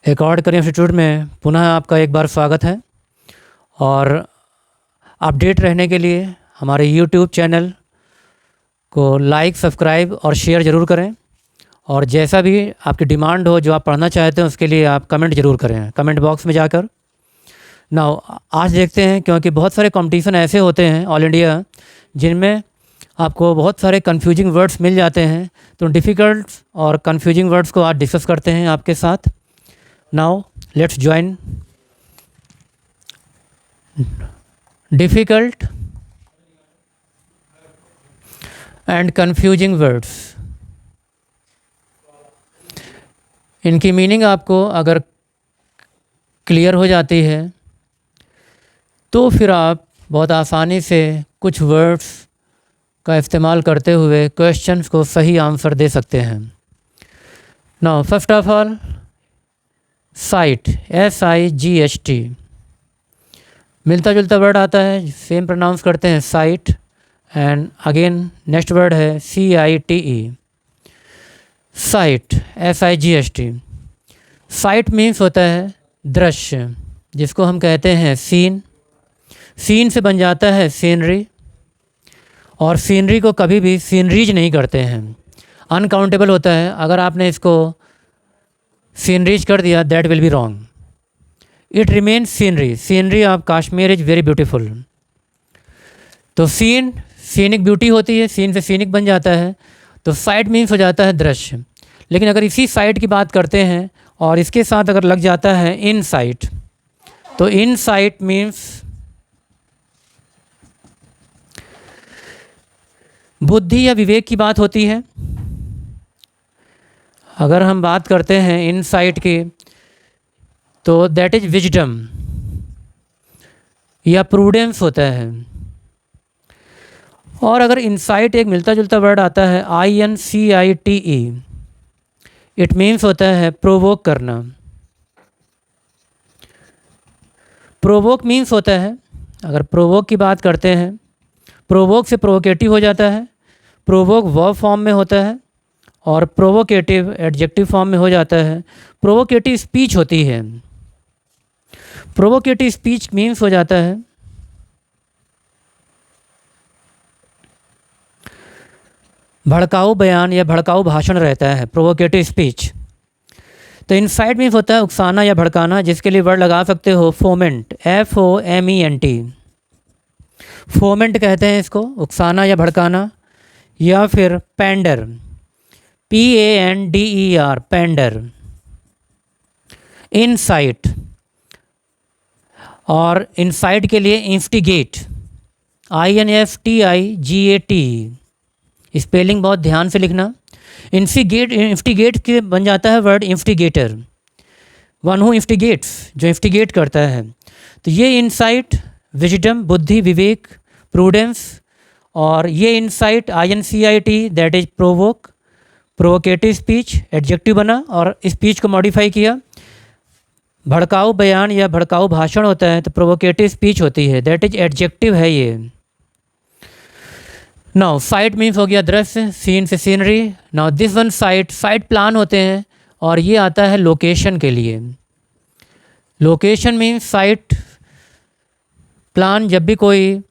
Accord career institute में पुनः आपका एक बार स्वागत है। और अपडेट रहने के लिए हमारे यूट्यूब चैनल को लाइक, सब्सक्राइब और शेयर ज़रूर करें। और जैसा भी आपकी डिमांड हो, जो आप पढ़ना चाहते हैं, उसके लिए आप कमेंट ज़रूर करें कमेंट बॉक्स में जाकर। नाउ आज देखते हैं, क्योंकि बहुत सारे कंपटीशन ऐसे होते हैं ऑल इंडिया जिनमें आपको बहुत सारे कंफ्यूजिंग वर्ड्स मिल जाते हैं। तो डिफ़िकल्ट और कंफ्यूजिंग वर्ड्स को आज डिस्कस करते हैं आपके साथ। Now let's join difficult and confusing words। इनकी मीनिंग आपको अगर क्लियर हो जाती है तो फिर आप बहुत आसानी से कुछ वर्ड्स का इस्तेमाल करते हुए क्वेश्चंस को सही आंसर दे सकते हैं। Now first of all, site, SIGHT, मिलता जुलता वर्ड आता है, सेम प्रोनाउंस करते हैं site. And again next word है CITE, site, SIGHT। Site means होता है दृश्य, जिसको हम कहते हैं सीन। सीन से बन जाता है सीनरी, और सीनरी को कभी भी सीनरीज नहीं करते हैं, अनकाउंटेबल होता है। अगर आपने इसको सीनरीज कर दिया, that will be wrong. It remains scenery. Scenery of Kashmir is very beautiful. तो सीन, सीनिक ब्यूटी होती है, सीन से सीनिक बन जाता है। तो साइट मीन्स हो जाता है दृश्य। लेकिन अगर इसी साइट की बात करते हैं और इसके साथ अगर लग जाता है इन साइट, तो इन साइट मीन्स बुद्धि या विवेक की बात होती है। अगर हम बात करते हैं इनसाइट की, तो दैट इज विजडम या प्रूडेंस होता है। और अगर इनसाइट एक मिलता जुलता वर्ड आता है INCITE, इट मीन्स होता है प्रोवोक करना। प्रोवोक मीन्स होता है, अगर प्रोवोक की बात करते हैं, प्रोवोक से प्रोवोकेटिव हो जाता है। प्रोवोक वर्ब फॉर्म में होता है और प्रोवोकेटिव एडजेक्टिव फॉर्म में हो जाता है। प्रोवोकेटिव स्पीच होती है। प्रोवोकेटिव स्पीच मीन्स हो जाता है भड़काऊ बयान या भड़काऊ भाषण रहता है, प्रोवोकेटिव स्पीच। तो इनसाइट मीन्स होता है उकसाना या भड़काना, जिसके लिए वर्ड लगा सकते हो फोमेंट, FOMENT। फोमेंट कहते हैं इसको, उकसाना या भड़काना। या फिर पैंडर, PANDER, पैंडर। इनसाइट, और इनसाइट के लिए इंस्टिगेट, INFTIGAT। स्पेलिंग बहुत ध्यान से लिखना। इंस्टिगेट के बन जाता है वर्ड इंस्टिगेटर, वन हु इंस्टिगेट्स, जो इंस्टिगेट करता है। तो ये इनसाइट विजडम, बुद्धि, विवेक, प्रूडेंस। और ये insight INCIT, that is provoke, provocative speech, adjective बना और स्पीच को मॉडिफाई किया। भड़काऊ बयान या भड़काऊ भाषण होता है तो प्रोवोकेटिव स्पीच होती है, दैट इज एडजेक्टिव है ये। नाउ साइट मीन्स हो गया दृश्य, सीन से scenery. Now this one site, site plan होते हैं और ये आता है लोकेशन के लिए। Location means site plan. जब भी कोई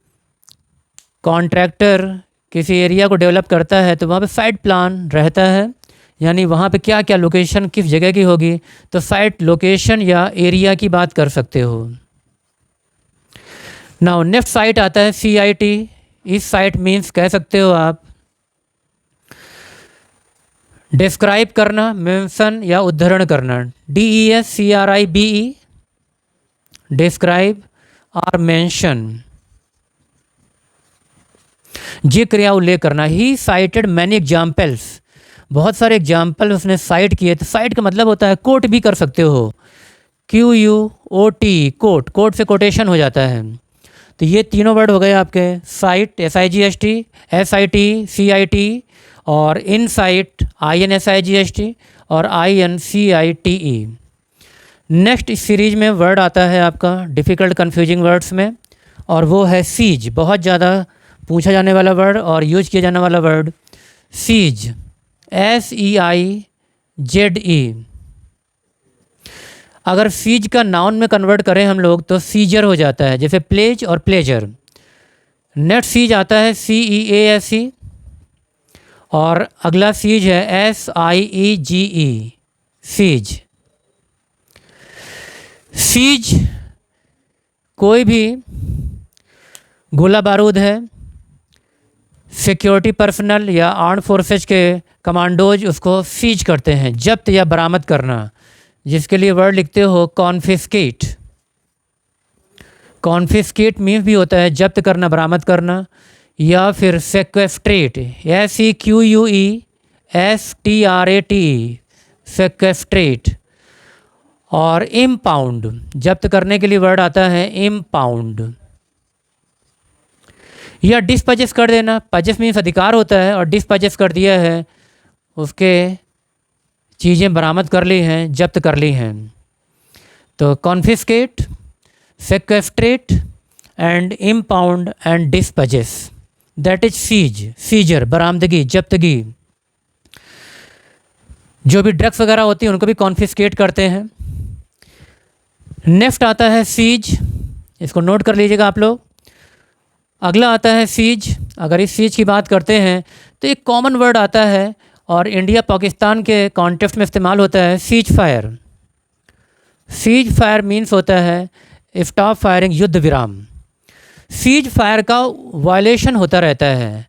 कॉन्ट्रैक्टर किसी एरिया को डेवलप करता है तो वहाँ पे साइट प्लान रहता है, यानी वहाँ पे क्या क्या लोकेशन किस जगह की होगी, तो साइट लोकेशन या एरिया की बात कर सकते हो। नाउ नेक्स्ट साइट आता है CIT। इस साइट मीन्स कह सकते हो आप डिस्क्राइब करना, मेंशन या उद्धरण करना, DESCRIBE, डिस्क्राइब और मेंशन। ये क्रिया उल्लेख करना। ही साइटेड मैनी एग्जाम्पल्स, बहुत सारे एग्जाम्पल उसने साइट किए। तो साइट का मतलब होता है कोट भी कर सकते हो, QUOT, कोट। कोट से कोटेशन हो जाता है। तो ये तीनों वर्ड हो गए आपके, साइट SIGHT, SIT CIT, और इनसाइट INSIGHT और INCITE। नेक्स्ट इस सीरीज में वर्ड आता है आपका डिफ़िकल्ट कन्फ्यूजिंग वर्ड्स में, और वो है सीज। बहुत ज़्यादा पूछा जाने वाला वर्ड और यूज किया जाने वाला वर्ड सीज, SEIZE। अगर सीज का नाउन में कन्वर्ट करें हम लोग तो सीजर हो जाता है, जैसे प्लेज और प्लेजर। नेक्स्ट सीज आता है CEASE, और अगला सीज है SIEGE, सीज। सीज कोई भी गोला बारूद है, सिक्योरिटी पर्सनल या आर्म्ड फोर्सेज के कमांडोज उसको सीज करते हैं, जब्त या बरामद करना, जिसके लिए वर्ड लिखते हो कॉन्फिस्केट। कॉन्फिस्केट मीन्स भी होता है जब्त करना, बरामद करना, या फिर सेक्वेस्ट्रेट, SEQUESTRATE, सेक्वेस्ट्रेट। और इम्पाउंड, जब्त करने के लिए वर्ड आता है इम्पाउंड, या डिस्पजेस कर देना। पजेस मीन्स अधिकार होता है, और डिस्पजेस कर दिया है, उसके चीज़ें बरामद कर ली हैं, जब्त कर ली हैं। तो confiscate, sequestrate and impound and dispossess, that is seize, seizure, बरामदगी, जब्तगी। जो भी ड्रग्स वगैरह होती हैं उनको भी कॉन्फिस्केट करते हैं। नेक्स्ट आता है सीज, इसको नोट कर लीजिएगा आप लोग। अगला आता है सीज। अगर इस सीज की बात करते हैं तो एक कॉमन वर्ड आता है और इंडिया पाकिस्तान के कॉन्टेक्स्ट में इस्तेमाल होता है, cease fire. Cease fire means होता है स्टॉप फायरिंग, युद्ध विराम। सीज फायर का वायलेशन होता रहता है,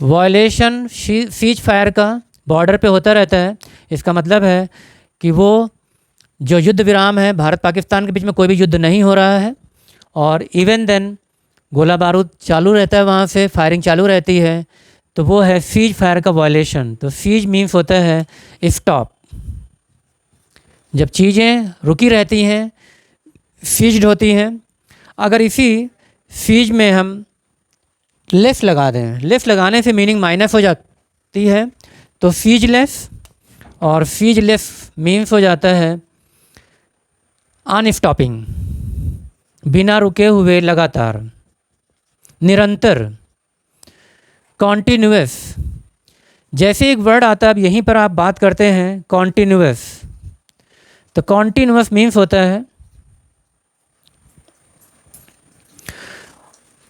वायलेशन सीज फायर का बॉर्डर पे होता रहता है। इसका मतलब है कि वो जो युद्ध विराम है, भारत पाकिस्तान के बीच में कोई भी युद्ध नहीं हो रहा है, और इवन देन गोला बारूद चालू रहता है, वहाँ से फायरिंग चालू रहती है, तो वो है सीज फायर का वायलेशन। तो सीज मीन्स होता है स्टॉप, जब चीज़ें रुकी रहती हैं, सीज्ड होती हैं। अगर इसी सीज में हम लेस लगा दें, लेस लगाने से मीनिंग माइनस हो जाती है, तो सीजलेस, और सीजलेस मीन्स हो जाता है अनस्टॉपिंग, बिना रुके हुए, लगातार, निरंतर, कॉन्टिन्यूअस। जैसे एक वर्ड आता है, अब यहीं पर आप बात करते हैं कॉन्टिन्यूअस, तो कॉन्टिन्यूअस मीन्स होता है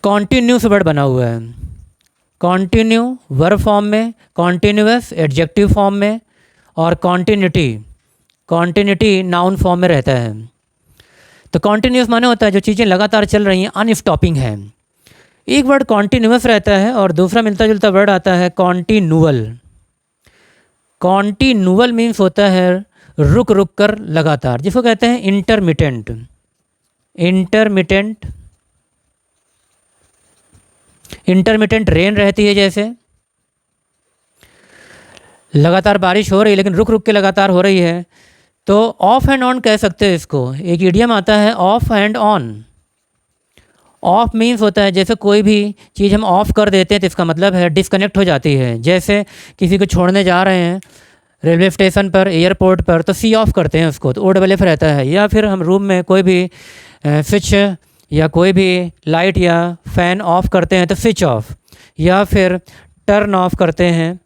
कॉन्टिन्यूस वर्ड बना हुआ है, कॉन्टिन्यू वर्ब फॉर्म में, कॉन्टिन्यूअस एडजेक्टिव फॉर्म में, और कॉन्टिन्यूटी, कॉन्टिन्यूटी नाउन फॉर्म में रहता है। तो कॉन्टिन्यूस माने होता है जो चीज़ें लगातार चल रही हैं, अनस्टॉपिंग है। एक वर्ड कॉन्टिन्यूअस रहता है और दूसरा मिलता जुलता वर्ड आता है कॉन्टिन्यूअल। कॉन्टिन्यूअल मीन्स होता है रुक रुक कर, लगातार, जिसको कहते हैं इंटरमिटेंट। इंटरमिटेंट, इंटरमिटेंट रेन रहती है, जैसे लगातार बारिश हो रही है लेकिन रुक रुक के लगातार हो रही है, तो ऑफ एंड ऑन कह सकते हैं इसको। एक इडियम आता है of and on. Of means होता है जैसे कोई भी चीज़ हम ऑफ़ कर देते हैं तो इसका मतलब है डिस्कनेक्ट हो जाती है। जैसे किसी को छोड़ने जा रहे हैं रेलवे स्टेशन पर, एयरपोर्ट पर, तो सी ऑफ करते हैं उसको, तो OFF रहता है। या फिर हम रूम में कोई भी स्विच या कोई भी लाइट या फ़ैन ऑफ करते हैं तो स्विच ऑफ, या फिर टर्न ऑफ करते हैं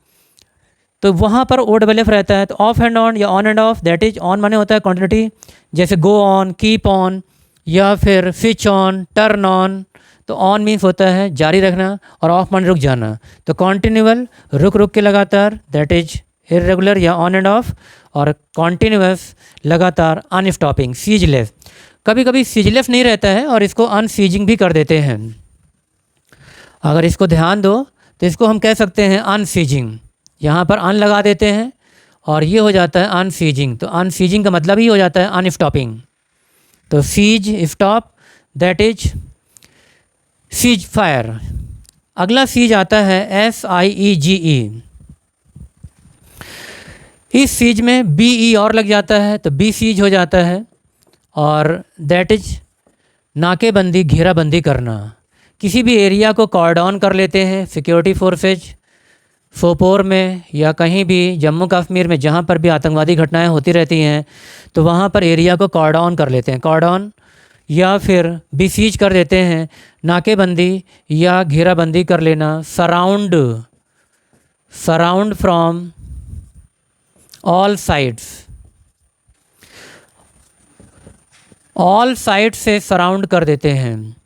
तो वहाँ पर OFF रहता है। तो ऑफ एंड ऑन या on end of, that is on माने होता है क्वांटिटी, जैसे गो ऑन, कीप ऑन, या फिर स्विच ऑन, टर्न ऑन। तो ऑन मीन्स होता है जारी रखना और ऑफ माने रुक जाना। तो कॉन्टिन्यूअल रुक रुक के लगातार, दैट इज इरेगुलर या ऑन एंड ऑफ, और कॉन्टिन्यूअस लगातार, अनस्टॉपिंग, सीजलेस। कभी कभी सीजलेस नहीं रहता है और इसको अनसीजिंग भी कर देते हैं। अगर इसको ध्यान दो तो इसको हम कह सकते हैं अनसीजिंग। यहाँ पर अन लगा देते हैं और ये हो जाता है अनसीजिंग। तो अनसीजिंग का मतलब ही हो जाता है अनस्टॉपिंग। तो cease, stop, that is cease fire. अगला सीज आता है SIEGE। इस सीज में BE और लग जाता है तो बी सीज हो जाता है, और दैट इज नाकेबंदी, घेराबंदी करना। किसी भी एरिया को कॉर्डन कर लेते हैं सिक्योरिटी फोर्सेज, सोपोर में या कहीं भी जम्मू कश्मीर में जहाँ पर भी आतंकवादी घटनाएं होती रहती हैं तो वहाँ पर एरिया को कॉर्डन कर लेते हैं, कॉर्डन, या फिर बिसीज कर देते हैं, नाकेबंदी या घेराबंदी कर लेना, surround, surround from all sides. All side से सराउंड कर देते हैं,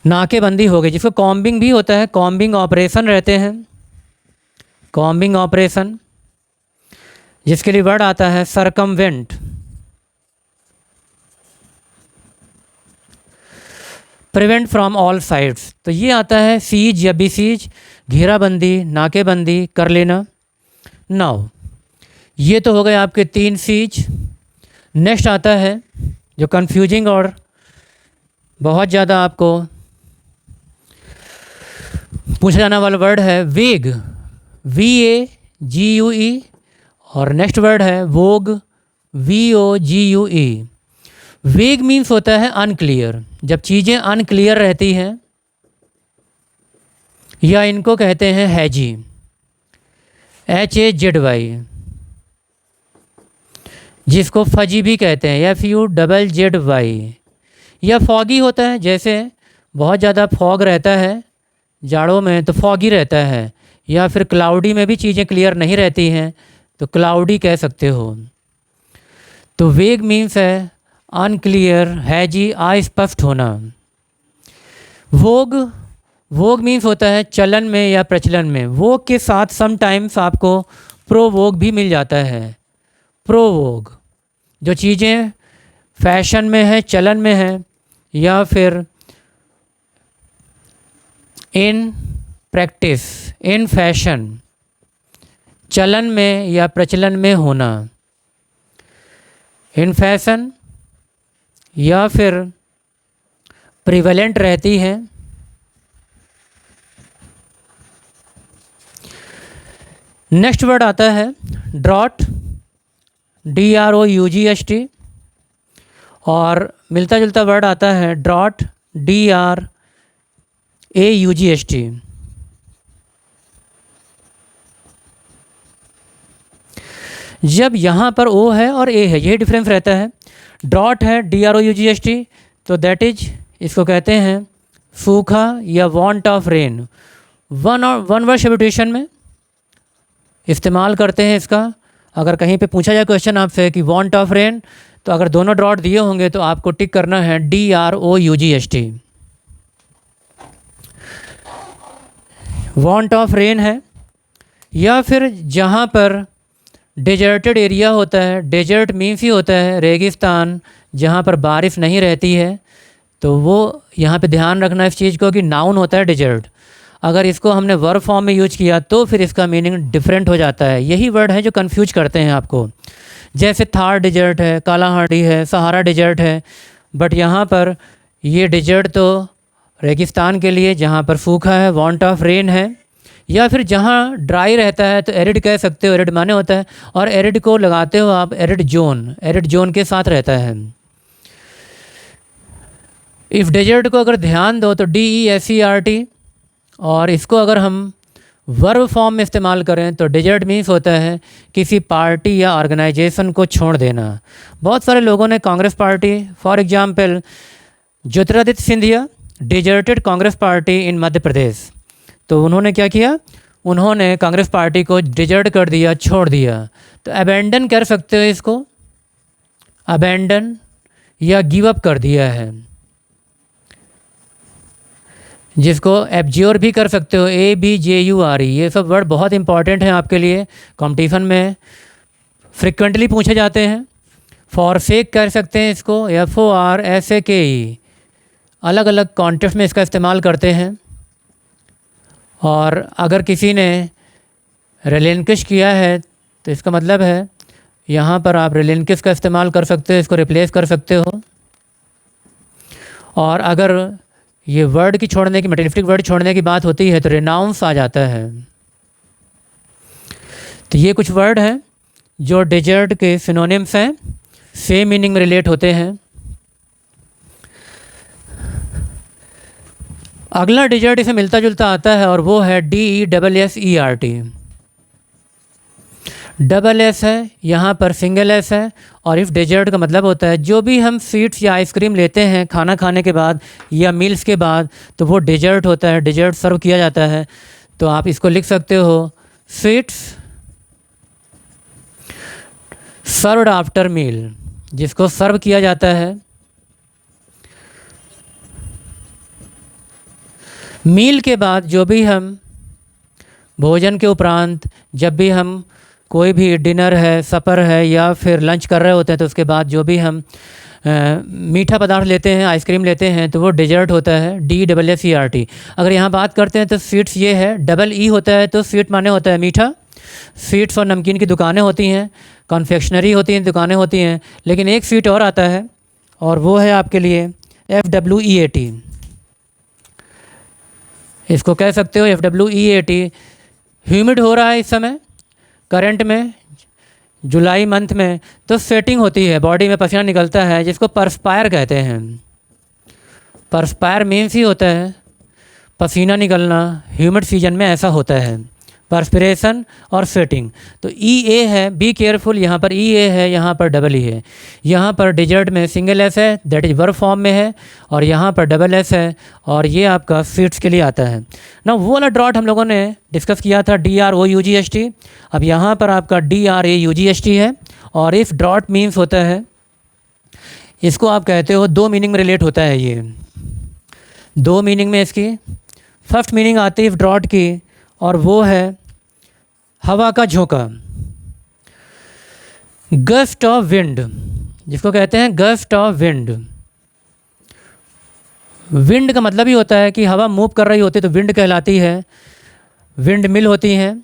नाकेबंदी हो गई, जिसको कॉम्बिंग भी होता है, कॉम्बिंग ऑपरेशन रहते हैं, कॉम्बिंग ऑपरेशन, जिसके लिए वर्ड आता है circumvent. Prevent from all sides, तो ये आता है सीज या बिसीज, घेराबंदी, नाकेबंदी कर लेना। नाउ ये तो हो गए आपके 3 सीज। नेक्स्ट आता है जो कंफ्यूजिंग और बहुत ज़्यादा आपको पूछा जाने वाला वर्ड है वेग, VAGUE, और नेक्स्ट वर्ड है वोग, VOGUE। वेग मीन्स होता है अनक्लियर, जब चीज़ें अनक्लियर रहती हैं, या इनको कहते हैं हैजी, HAZY, जिसको फजी भी कहते हैं, FUZZY। या फॉगी होता है, जैसे बहुत ज़्यादा फॉग रहता है जाड़ों में तो फॉगी रहता है, या फिर क्लाउडी में भी चीज़ें क्लियर नहीं रहती हैं तो क्लाउडी कह सकते हो। तो वेग मीन्स है अनक्लियर, हैजी, अस्पष्ट होना। वोग, वोग मीन्स होता है चलन में या प्रचलन में। वोग के साथ समटाइम्स आपको प्रोवोग भी मिल जाता है। प्रोवोग, जो चीज़ें फैशन में है, चलन में है, या फिर इन प्रैक्टिस, इन फैशन, चलन में या प्रचलन में होना, इन फैशन या फिर प्रिवेलेंट रहती है। नेक्स्ट वर्ड आता है ड्रॉट, DROUGHT, और मिलता जुलता वर्ड आता है ड्रॉट, DRAUGHT। जब यहाँ पर O है और A है, यही डिफरेंस रहता है। ड्रॉट है DROUGHT, तो दैट इज, इसको कहते हैं सूखा या want of rain. One word substitution में इस्तेमाल करते हैं इसका। अगर कहीं पे पूछा जाए क्वेश्चन आपसे कि वांट ऑफ रेन, तो अगर दोनों ड्रॉट दिए होंगे तो आपको टिक करना है DROUGHT। वांट ऑफ रेन है। या फिर जहाँ पर डेजर्टेड एरिया होता है, डेजर्ट मीन्स ही होता है रेगिस्तान, जहाँ पर बारिश नहीं रहती है, तो वो यहाँ पे ध्यान रखना इस चीज़ को कि नाउन होता है डेजर्ट। अगर इसको हमने वर्ब फॉर्म में यूज किया तो फिर इसका मीनिंग डिफरेंट हो जाता है। यही वर्ड है जो कंफ्यूज करते हैं आपको। जैसे थार डेजर्ट है, कालाहांडी है, सहारा डेजर्ट है, बट यहाँ पर ये डेजर्ट तो रेगिस्तान के लिए जहाँ पर सूखा है, वांट ऑफ रेन है। या फिर जहाँ ड्राई रहता है तो एरिड कह सकते हो, एरिड माने होता है, और एरिड को लगाते हो आप एरिड जोन, एरिड जोन के साथ रहता है। इफ़ डेजर्ट को अगर ध्यान दो तो DESERT, और इसको अगर हम वर्ब फॉर्म में इस्तेमाल करें तो डेजर्ट मीन्स होता है किसी पार्टी या ऑर्गेनाइजेशन को छोड़ देना। बहुत सारे लोगों ने Congress party, for example Jyotiraditya Scindia deserted Congress party in Madhya Pradesh. तो उन्होंने क्या किया, उन्होंने कांग्रेस पार्टी को डिजर्ट कर दिया, छोड़ दिया। तो अबेंडन कर सकते हो इसको, अबेंडन या गिव अप कर दिया है, जिसको एब्ज्योर भी कर सकते हो, ABJURE। ये सब वर्ड बहुत इंपॉर्टेंट हैं आपके लिए, कंपटीशन में फ्रिक्वेंटली पूछे जाते हैं। फॉरसेक कर सकते हैं इसको, FORSAKE, अलग अलग कॉन्टेक्स्ट में इसका इस्तेमाल करते हैं। और अगर किसी ने रिलिंक्विश किया है तो इसका मतलब है यहाँ पर आप रिलिंक्विश का इस्तेमाल कर सकते हो, इसको रिप्लेस कर सकते हो। और अगर ये वर्ड की छोड़ने की, मेटेलिस्टिक वर्ड छोड़ने की बात होती है तो रिनाउंस आ जाता है। तो ये कुछ वर्ड हैं जो डेजर्ट के सिनोनिम्स हैं, सेम मीनिंग में रिलेट होते हैं। अगला डेजर्ट इसे मिलता जुलता आता है और वो है DESSERT। डबल एस है, यहाँ पर सिंगल एस है। और इफ़ डेजर्ट का मतलब होता है जो भी हम स्वीट्स या आइसक्रीम लेते हैं खाना खाने के बाद या मील्स के बाद, तो वो डेजर्ट होता है, डेजर्ट सर्व किया जाता है। तो आप इसको लिख सकते हो स्वीट्स सर्व्ड आफ्टर मील, जिसको सर्व किया जाता है। मील के बाद जो भी हम भोजन के उपरांत जब भी हम कोई भी डिनर है, सपर है या फिर लंच कर रहे होते हैं तो उसके बाद जो भी हम मीठा पदार्थ लेते हैं, आइसक्रीम लेते हैं तो वो डिजर्ट होता है, DSSERT। अगर यहाँ बात करते हैं तो स्वीट्स ये है, डबल ई होता है तो स्वीट माने होता है मीठा। स्वीट्स और नमकीन की दुकानें होती हैं, कॉन्फेक्शनरी होती हैं, दुकानें होती हैं। लेकिन एक स्वीट और आता है और वो है आपके लिए FWEAT। इसको कह सकते हो FWEAT। ह्यूमिड हो रहा है इस समय करंट में, जुलाई मंथ में, तो स्वेटिंग होती है, बॉडी में पसीना निकलता है जिसको परस्पायर कहते हैं। परस्पायर मीन्स ही होता है पसीना निकलना। ह्यूमिड सीजन में ऐसा होता है, परस्पिरेशन और स्वेटिंग। तो EA है, बी केयरफुल, यहाँ पर EA है, यहाँ पर डबल ई है। यहाँ पर डिजर्ट में सिंगल S है, दैट इज वर्ब फॉर्म में है, और यहाँ पर डबल S है, और ये आपका स्वीट्स के लिए आता है ना। वो वाला ड्रॉट हम लोगों ने डिस्कस किया था, DROUGST। अब यहाँ पर आपका DRAUGST है। और इफ़ ड्रॉट मीन्स होता है, इसको आप कहते हो, दो मीनिंग में रिलेट होता है ये। दो मीनिंग में इसकी फर्स्ट मीनिंग आती है इफ़ ड्रॉट की, और वो है हवा का झोंका, गस्ट ऑफ विंड, जिसको कहते हैं गस्ट ऑफ विंड। विंड का मतलब ही होता है कि हवा मूव कर रही होती है तो विंड कहलाती है। विंड मिल होती हैं,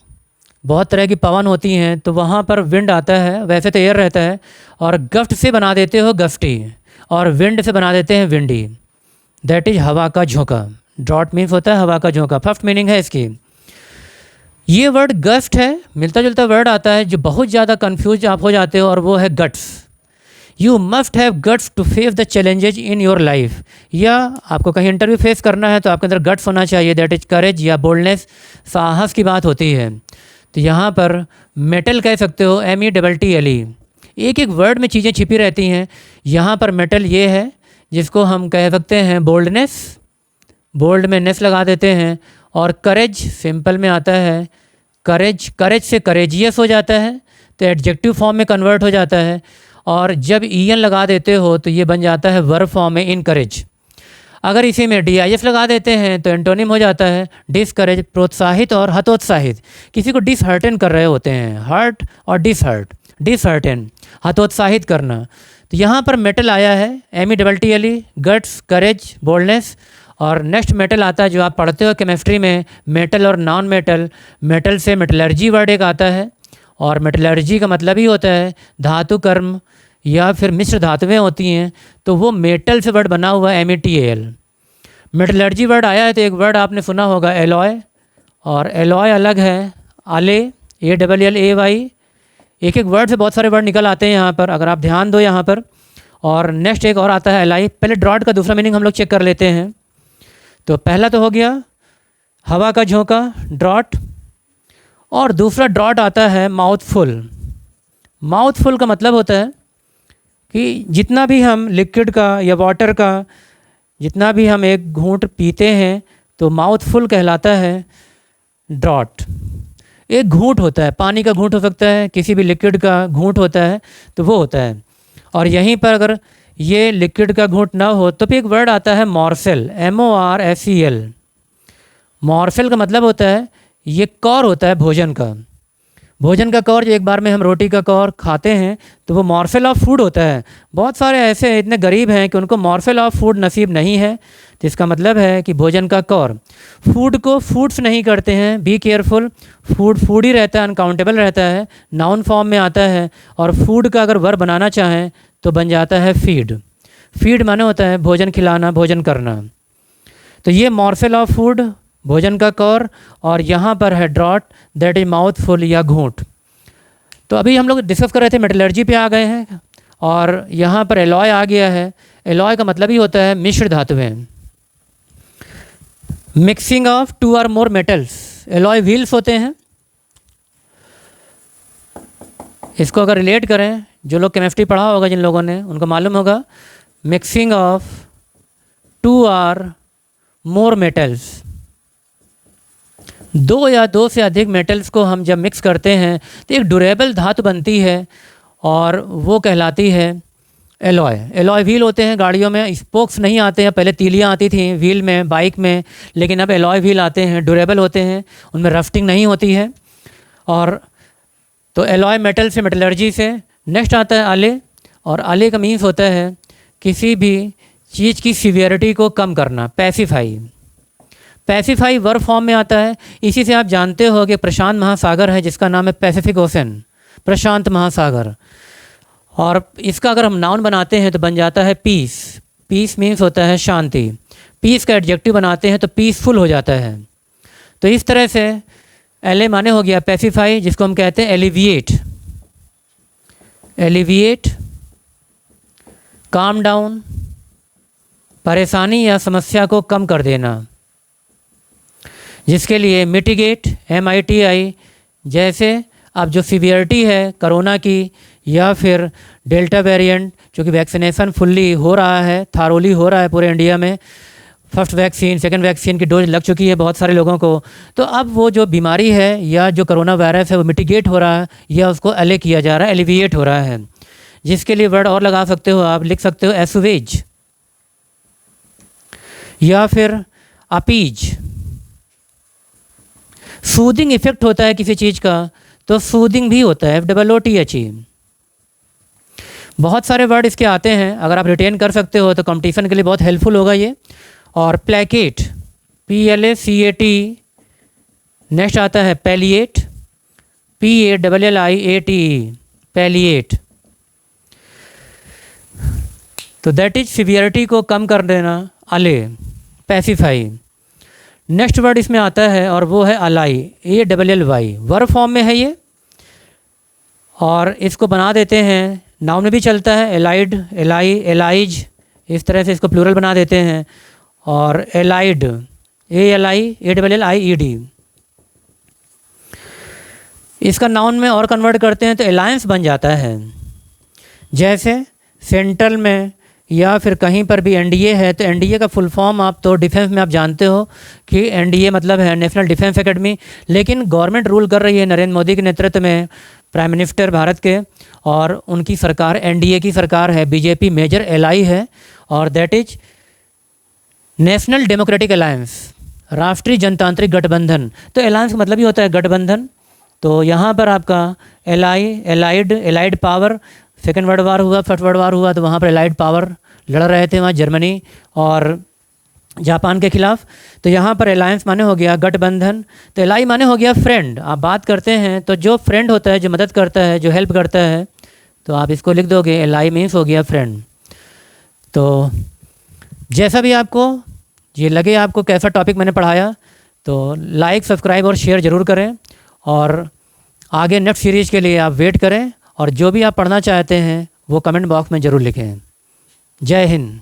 बहुत तरह की पवन होती हैं, तो वहाँ पर विंड आता है। वैसे तो एयर रहता है, और गफ्ट से बना देते हो गफ्टी, और विंड से बना देते हैं विंडी, दैट इज हवा का झोंका। ड्रॉट मीन्स होता है हवा का झोंका, फर्स्ट मीनिंग है इसकी। ये वर्ड गस्ट है, मिलता जुलता वर्ड आता है जो बहुत ज़्यादा कंफ्यूज आप हो जाते हो, और वो है guts. You must have guts to face the challenges in your life. या आपको कहीं इंटरव्यू फेस करना है तो आपके अंदर गट्स होना चाहिए, दैट इज करेज या बोल्डनेस, साहस की बात होती है। तो यहाँ पर मेटल कह सकते हो, METTLE। एक एक वर्ड में चीज़ें छिपी रहती हैं। यहाँ पर मेटल ये है जिसको हम कह सकते हैं बोल्डनेस, बोल्ड में नेस लगा देते हैं। और करेज सिंपल में आता है करेज, करेज से करेजियस हो जाता है तो एडजेक्टिव फॉर्म में कन्वर्ट हो जाता है। और जब EN लगा देते हो तो ये बन जाता है वर्ब फॉर्म में इनकरेज। अगर इसी में DIS लगा देते हैं तो एंटोनिम हो जाता है डिसकरेज, प्रोत्साहित और हतोत्साहित। किसी को डिसहर्टन कर रहे होते हैं, हर्ट और डिसहर्ट, डिसहर्टन हतोत्साहित करना। तो यहाँ पर मेटल आया है METTLE, गट्स, करेज, बोल्डनेस। और नेक्स्ट मेटल आता है जो आप पढ़ते हो केमिस्ट्री में, मेटल और नॉन मेटल। मेटल से मेटलर्जी वर्ड एक आता है, और मेटलर्जी का मतलब ही होता है धातु कर्म या फिर मिश्र धातुएं होती हैं, तो वो मेटल से वर्ड बना हुआ है METAL। मेटलर्जी वर्ड आया है तो एक वर्ड आपने सुना होगा एलॉय, और एलॉय अलग है, आले, ALLAY। एक एक वर्ड से बहुत सारे वर्ड निकल आते हैं यहाँ पर, अगर आप ध्यान दो यहाँ पर। और नेक्स्ट एक और आता है एलाई। पहले ड्रॉट का दूसरा मीनिंग हम लोग चेक कर लेते हैं। तो पहला तो हो गया हवा का झोंका, ड्रॉट, और दूसरा ड्रॉट आता है माउथफुल। माउथफुल का मतलब होता है कि जितना भी हम लिक्विड का या वाटर का जितना भी हम एक घूंट पीते हैं तो माउथफुल कहलाता है ड्रॉट। एक घूंट होता है, पानी का घूंट हो सकता है, किसी भी लिक्विड का घूंट होता है, तो वो होता है। और यहीं पर अगर ये लिक्विड का घूंट ना हो तो फिर एक वर्ड आता है मॉर्सेल, MORSEL। मॉर्सेल का मतलब होता है, ये कौर होता है भोजन का। भोजन का कौर, जो एक बार में हम रोटी का कौर खाते हैं तो वो मॉर्सेल ऑफ फूड होता है। बहुत सारे ऐसे इतने गरीब हैं कि उनको मॉर्सेल ऑफ फूड नसीब नहीं है, तो इसका मतलब है कि भोजन का कौर। फूड को फूड्स नहीं करते हैं, बी केयरफुल। फूड फूड ही रहता है, अनकाउंटेबल रहता है, नाउन फॉर्म में आता है। और फूड का अगर वर्ब बनाना चाहें तो बन जाता है फीड। फीड माने होता है भोजन खिलाना, भोजन करना। तो ये मॉर्सेल ऑफ फूड, भोजन का कौर, और यहाँ पर है ड्रॉट, दैट इज माउथफुल या घूंट। तो अभी हम लोग डिस्कस कर रहे थे, मेटलर्जी पे आ गए हैं, और यहाँ पर एलॉय आ गया है। एलॉय का मतलब ही होता है मिश्र धातुएं, मिक्सिंग ऑफ टू और मोर मेटल्स। एलॉय व्हील्स होते हैं। इसको अगर रिलेट करें, जो लोग केमिस्ट्री पढ़ा होगा, जिन लोगों ने, उनको मालूम होगा मिक्सिंग ऑफ टू और मोर मेटल्स। दो या दो से अधिक मेटल्स को हम जब मिक्स करते हैं तो एक ड्यूरेबल धातु बनती है, और वो कहलाती है एलॉय व्हील होते हैं गाड़ियों में, स्पोक्स नहीं आते हैं, पहले तीलियाँ आती थी व्हील में बाइक में, लेकिन अब एलॉय व्हील आते हैं, ड्यूरेबल होते हैं, उनमें रफ्टिंग नहीं होती है। और तो एलॉय मेटल से, मेटलर्जी से। नेक्स्ट आता है आले, और आले का मीन्स होता है किसी भी चीज़ की सीवियरिटी को कम करना, पैसिफाई। पैसिफाई वर्ब फॉर्म में आता है। इसी से आप जानते हो कि प्रशांत महासागर है जिसका नाम है पैसिफिक ओशन, प्रशांत महासागर। और इसका अगर हम नाउन बनाते हैं तो बन जाता है पीस। पीस मीन्स होता है शांति। पीस का एडजेक्टिव बनाते हैं तो पीसफुल हो जाता है। तो इस तरह से एले माने हो गया पैसिफाई, जिसको हम कहते हैं एलिविएट। एलिविएट, काम डाउन, परेशानी या समस्या को कम कर देना, जिसके लिए मिटिगेट, MITI, जैसे अब जो सीवियरिटी है कोरोना की या फिर डेल्टा वेरिएंट, जो कि वैक्सीनेशन फुल्ली हो रहा है, थारोली हो रहा है पूरे इंडिया में, फर्स्ट वैक्सीन सेकंड वैक्सीन की डोज लग चुकी है बहुत सारे लोगों को। तो अब वो जो बीमारी है या जो कोरोना वायरस है वो मिटिगेट हो रहा है या उसको अले किया जा रहा है, एलिविएट हो रहा है, जिसके लिए वर्ड और लगा सकते हो आप, लिख सकते हो एसुवेज या फिर अपीज। सूदिंग इफेक्ट होता है किसी चीज़ का तो सूदिंग भी होता है, FOOTH। बहुत सारे वर्ड इसके आते हैं, अगर आप रिटेन कर सकते हो तो कंपटीशन के लिए बहुत हेल्पफुल होगा ये। और प्लेकेट, PLACAT। नेक्स्ट आता है पैलिएट, PALLIATE, पैलिएट। तो दैट इज सीवियरिटी को कम कर देना, अले, पैसिफाई। नेक्स्ट वर्ड इसमें आता है और वो है अलाई, ALLY, वर्ब फॉर्म में है ये। और इसको बना देते हैं, नाउन में भी चलता है, एलाइड, एलाई, एलाइज, इस तरह से इसको प्लूरल बना देते हैं। और एलाइड, ALIALLIED। इसका नाउन में और कन्वर्ट करते हैं तो अलायंस बन जाता है। जैसे सेंट्रल में या फिर कहीं पर भी NDA है तो NDA का फुल फॉर्म आप तो डिफेंस में आप जानते हो कि NDA मतलब है नेशनल डिफेंस एकेडमी। लेकिन गवर्नमेंट रूल कर रही है नरेंद्र मोदी के नेतृत्व में, प्राइम मिनिस्टर भारत के, और उनकी सरकार NDA की सरकार है, BJP मेजर एलाई है, और that is national democratic alliance, राष्ट्रीय जनतांत्रिक गठबंधन। तो अलायंस का मतलब ही होता है गठबंधन। तो यहाँ पर आपका ally, allied, allied power, second world war हुआ, फर्स्ट वर्ल्ड वार हुआ तो वहाँ पर एलाइड पावर लड़ रहे थे, वहाँ जर्मनी और जापान के खिलाफ। तो यहाँ पर अलायंस माने हो गया गठबंधन। तो एलाई माने हो गया फ्रेंड। आप बात करते हैं तो जो फ्रेंड होता है, जो मदद करता है, जो हेल्प करता है, तो आप इसको लिख दोगे, एलाई मीन्स हो गया फ्रेंड। तो जैसा भी आपको ये लगे, आपको कैसा टॉपिक मैंने पढ़ाया, तो लाइक, सब्सक्राइब और शेयर ज़रूर करें। और आगे नेक्स्ट सीरीज़ के लिए आप वेट करें, और जो भी आप पढ़ना चाहते हैं वो कमेंट बॉक्स में ज़रूर लिखें। जय हिंद।